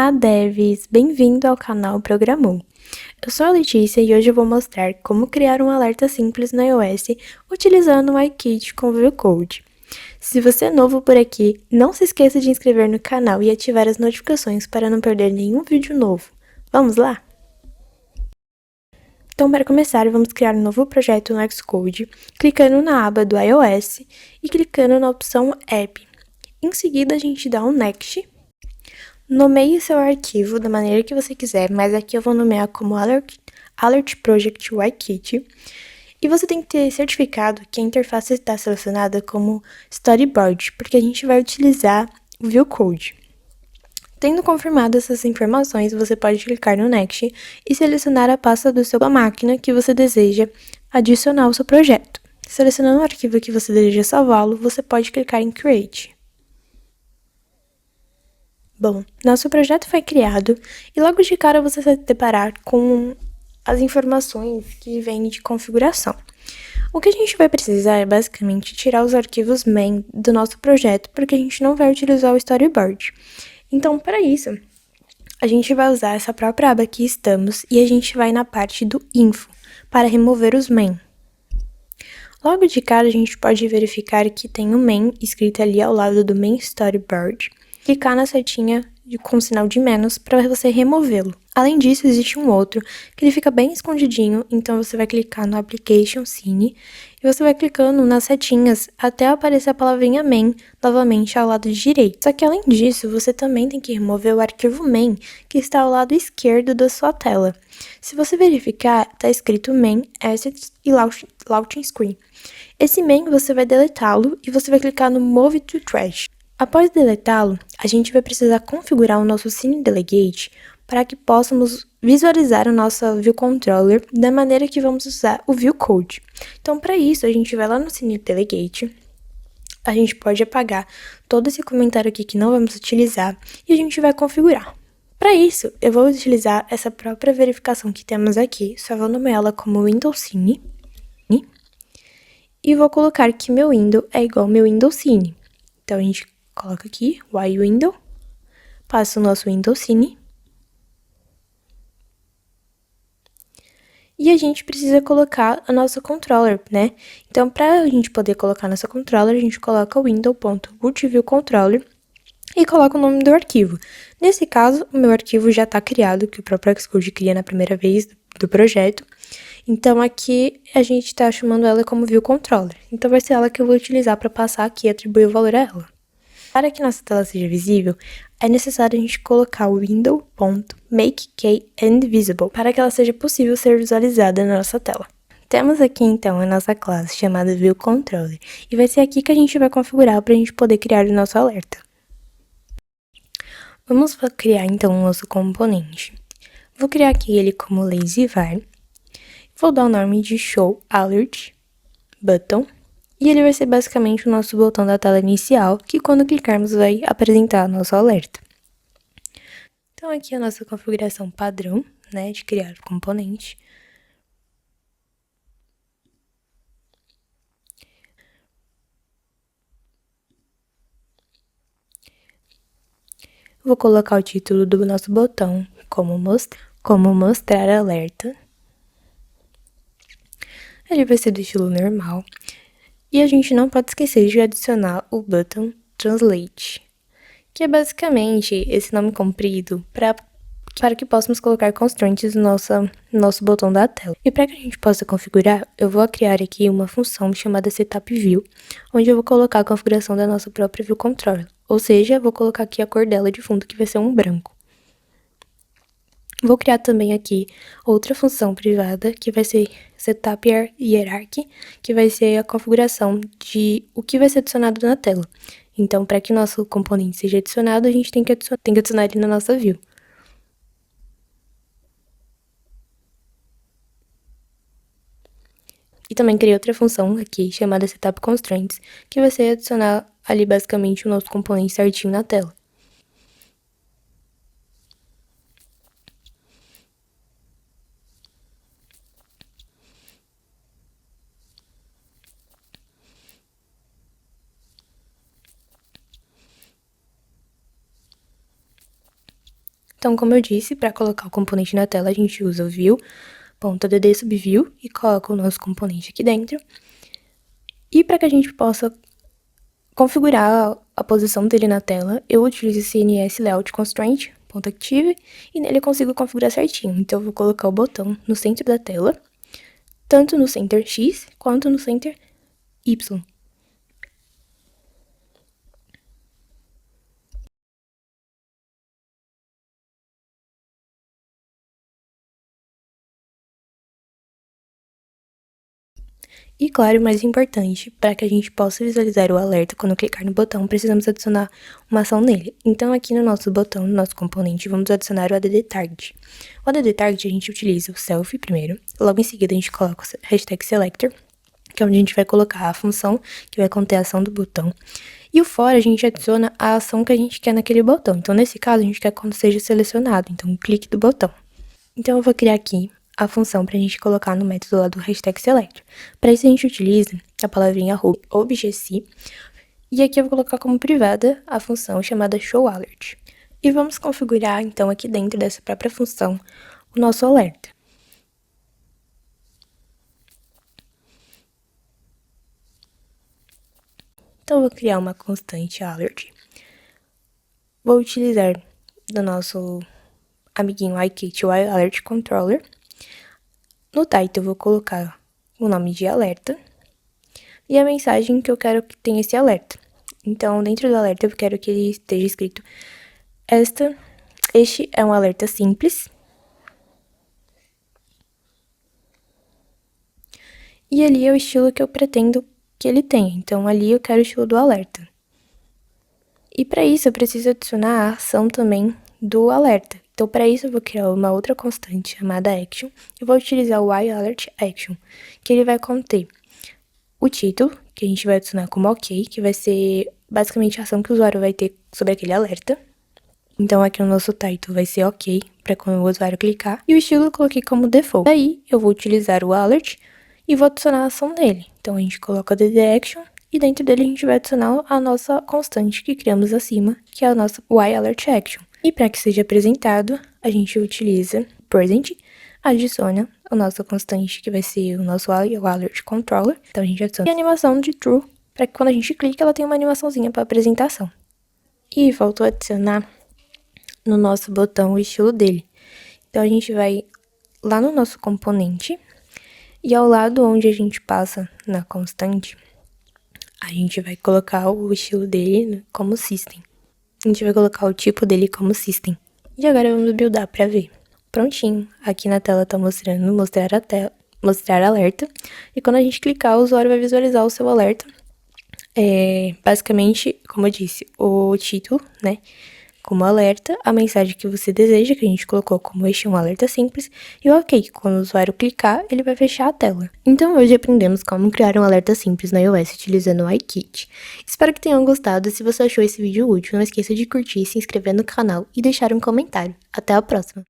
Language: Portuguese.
Olá, devs! Bem-vindo ao canal Programou. Eu sou a Letícia e hoje eu vou mostrar como criar um alerta simples no iOS utilizando o iKit com Vue Code. Se você é novo por aqui, não se esqueça de inscrever no canal e ativar as notificações para não perder nenhum vídeo novo. Vamos lá? Então, para começar, vamos criar um novo projeto no Xcode, clicando na aba do iOS e clicando na opção App. Em seguida, a gente dá um Next. Nomeie seu arquivo da maneira que você quiser, mas aqui eu vou nomear como Alert Project YKit. E você tem que ter certificado que a interface está selecionada como Storyboard, porque a gente vai utilizar o Vue Code. Tendo confirmado essas informações, você pode clicar no Next e selecionar a pasta da sua máquina que você deseja adicionar ao seu projeto. Selecionando o arquivo que você deseja salvá-lo, você pode clicar em Create. Bom, nosso projeto foi criado e logo de cara você vai se deparar com as informações que vêm de configuração. O que a gente vai precisar é basicamente tirar os arquivos main do nosso projeto, porque a gente não vai utilizar o storyboard. Então, para isso, a gente vai usar essa própria aba que estamos e a gente vai na parte do info para remover os main. Logo de cara, a gente pode verificar que tem um main escrito ali ao lado do main storyboard. Clicar na setinha com sinal de menos para você removê-lo. Além disso, existe um outro que ele fica bem escondidinho, então você vai clicar no Application Scene e você vai clicando nas setinhas até aparecer a palavrinha main novamente ao lado direito. Só que além disso, você também tem que remover o arquivo main que está ao lado esquerdo da sua tela. Se você verificar, está escrito main, assets e launching screen. Esse main você vai deletá-lo e você vai clicar no Move to Trash. Após deletá-lo, a gente vai precisar configurar o nosso Scene Delegate para que possamos visualizar o nosso Vue Controller da maneira que vamos usar o Vue Code. Então, para isso, a gente vai lá no Scene Delegate, a gente pode apagar todo esse comentário aqui que não vamos utilizar e a gente vai configurar. Para isso, eu vou utilizar essa própria verificação que temos aqui, só vou nomeá-la como Windows Scene e vou colocar que meu window é igual ao meu Windows Scene. Então, a gente coloca aqui, window, passa o nosso Windows Scene. E a gente precisa colocar a nossa controller, né? Então, para a gente poder colocar nossa controller, a gente coloca window.multiviewController e coloca o nome do arquivo. Nesse caso, o meu arquivo já está criado, que o próprio Xcode cria na primeira vez do projeto. Então, aqui a gente está chamando ela como ViewController. Então, vai ser ela que eu vou utilizar para passar aqui e atribuir o valor a ela. Para que nossa tela seja visível, é necessário a gente colocar o window.makeKeyEndVisible para que ela seja possível ser visualizada na nossa tela. Temos aqui então a nossa classe chamada ViewController e vai ser aqui que a gente vai configurar para a gente poder criar o nosso alerta. Vamos criar então o nosso componente. Vou criar aqui ele como lazyvar. Vou dar o nome de showAlertButton. E ele vai ser basicamente o nosso botão da tela inicial, que quando clicarmos vai apresentar nosso alerta. Então aqui é a nossa configuração padrão, né, de criar o componente. Vou colocar o título do nosso botão como mostrar alerta. Ele vai ser do estilo normal. E a gente não pode esquecer de adicionar o button Translate, que é basicamente esse nome comprido para que possamos colocar constraints no nosso botão da tela. E para que a gente possa configurar, eu vou criar aqui uma função chamada setupView, onde eu vou colocar a configuração da nossa própria View Controller. Ou seja, vou colocar aqui a cor dela de fundo, que vai ser um branco. Vou criar também aqui outra função privada, que vai ser setupHierarchy, que vai ser a configuração de o que vai ser adicionado na tela. Então, para que o nosso componente seja adicionado, a gente tem que adicionar ele na nossa view. E também criei outra função aqui, chamada setupConstraints, que vai ser adicionar ali basicamente o nosso componente certinho na tela. Então, como eu disse, para colocar o componente na tela, a gente usa o view.dd subview e coloca o nosso componente aqui dentro. E para que a gente possa configurar a posição dele na tela, eu utilizo esse CNS Layout Constraint.active e nele eu consigo configurar certinho. Então, eu vou colocar o botão no centro da tela, tanto no center X quanto no center Y. E claro, o mais importante, para que a gente possa visualizar o alerta quando clicar no botão, precisamos adicionar uma ação nele. Então, aqui no nosso botão, no nosso componente, vamos adicionar o add target. O add target a gente utiliza o self primeiro, logo em seguida a gente coloca o hashtag selector, que é onde a gente vai colocar a função que vai conter a ação do botão. E o for a gente adiciona a ação que a gente quer naquele botão. Então, nesse caso, a gente quer quando seja selecionado, então um clique do botão. Então, eu vou criar aqui a função para a gente colocar no método lá do hashtag selector. Para isso, a gente utiliza a palavrinha objc, e aqui eu vou colocar como privada a função chamada showAlert. E vamos configurar, então, aqui dentro dessa própria função, o nosso alerta. Então, eu vou criar uma constante alert. Vou utilizar do nosso amiguinho iKit, o Alert Controller. No title, eu vou colocar o nome de alerta e a mensagem que eu quero que tenha esse alerta. Então, dentro do alerta, eu quero que ele esteja escrito: este é um alerta simples. E ali é o estilo que eu pretendo que ele tenha. Então, ali eu quero o estilo do alerta. E para isso, eu preciso adicionar a ação também do alerta. Então, para isso, eu vou criar uma outra constante chamada action. E vou utilizar o yAlertAction, que ele vai conter o título, que a gente vai adicionar como ok, que vai ser basicamente a ação que o usuário vai ter sobre aquele alerta. Então, aqui no nosso title vai ser ok, para quando o usuário clicar. E o estilo eu coloquei como default. Daí, eu vou utilizar o alert e vou adicionar a ação dele. Então, a gente coloca the action e dentro dele a gente vai adicionar a nossa constante que criamos acima, que é a nossa yAlertAction. E para que seja apresentado, a gente utiliza present, adiciona a nossa constante, que vai ser o nosso alert controller. Então, a gente adiciona a animação de true, para que quando a gente clica, ela tenha uma animaçãozinha para apresentação. E faltou adicionar no nosso botão o estilo dele. Então, a gente vai lá no nosso componente, e ao lado onde a gente passa na constante, a gente vai colocar o estilo dele como system. A gente vai colocar o tipo dele como system. E agora vamos buildar para ver. Prontinho. Aqui na tela tá mostrando mostrar alerta. E quando a gente clicar, o usuário vai visualizar o seu alerta. Basicamente, como eu disse, o título, né? Como alerta, a mensagem que você deseja, que a gente colocou como este é um alerta simples, e o ok, que quando o usuário clicar, ele vai fechar a tela. Então, hoje aprendemos como criar um alerta simples na iOS utilizando o iKit. Espero que tenham gostado, e se você achou esse vídeo útil, não esqueça de curtir, se inscrever no canal e deixar um comentário. Até a próxima!